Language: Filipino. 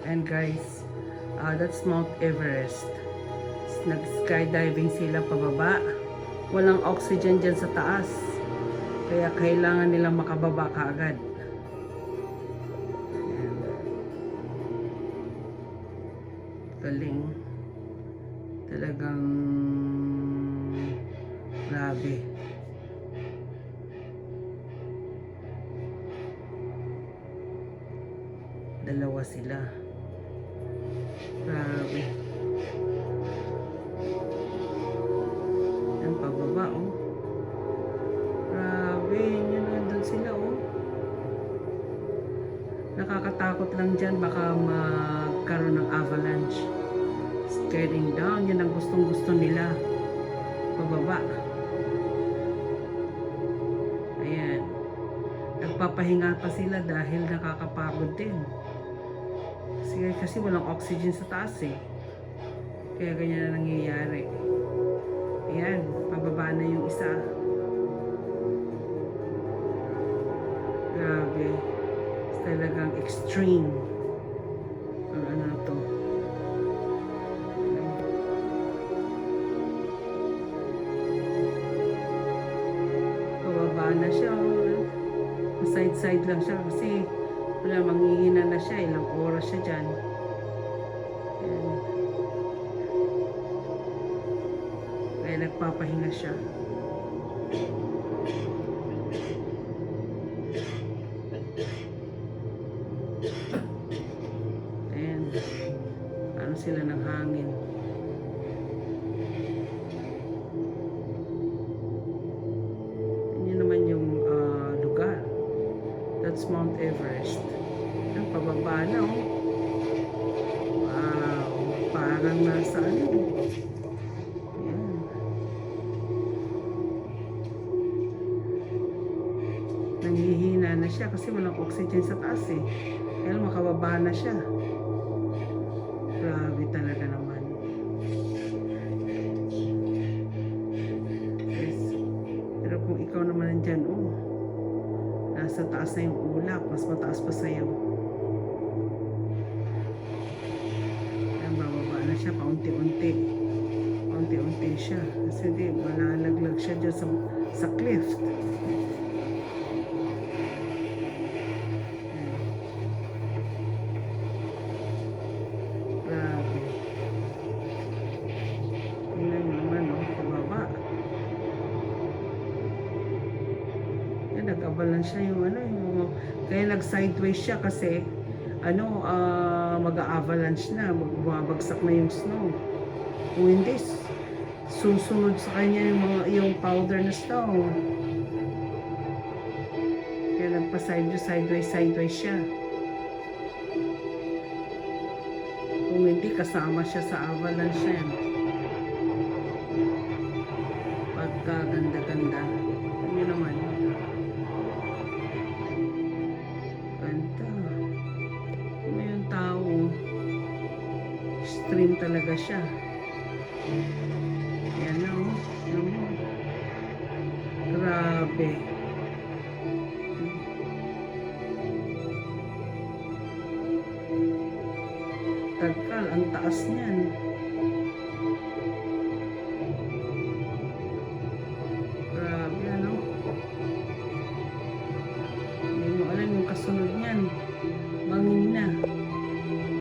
And guys, that's Mount Everest. Nag-skydiving sila pababa. Walang oxygen dyan sa taas. Kaya kailangan nilang makababa kaagad. Ayan. Galing. Talagang grabe. Dalawa sila. Grabe. Yan, pababa, oh. Grabe, yun, nandun sila, oh. Nakakatakot lang dyan, baka magkaroon ng avalanche. Scaring down, yan ang gustong-gusto nila. Pababa. Ayan. Nagpapahinga pa sila dahil nakakapagod din. Kasi walang oxygen sa taas eh. Kaya ganyan na nangyayari. Ayan, pababa na yung isa. Grabe. Talagang extreme. Ang ano to. Pababa na siya. Side-side lang siya kasi wala, manghihina na siya. Ilang oras siya dyan. Ayan. Kaya nagpapahinga siya. Ayan. Ano sila ng hangin. Yan naman yung lugar. That's Mount Everest. Ang pababa na, oh. Wow. Parang nasa ano. Ayan. Nanghihina na siya kasi walang oxygen sa taas eh. Kaya makababa na siya. Grabe talaga naman. Yes. Pero kung ikaw naman nandyan, oh. Nasa taas na yung ulap, mas mataas pa sa'yo. Ayan, bababa na siya paunti-unti. Paunti-unti siya. Kasi di, malalaglag siya dyan sa cliff. Grabe. Tingnan nyo naman, oh, pababa. Nag-avalanche siya yung ano, kaya nag-sideways siya kasi ano, mag-avalanche na, bumabagsak na yung snow. Kung hindi, susunod sa kanya yung powder na snow. Kaya nagpa-sideways siya. Kung hindi, kasama siya sa avalanche yan. Pagkaganda-ganda. Ano naman? Ganda. Ano yung tao? Extreme talaga siya. Yan na, oh. Yan mo. Grabe. Tagkal, ang taas niyan. Grabe, ano? Hindi mo alam yung kasunod niyan. Bangin na.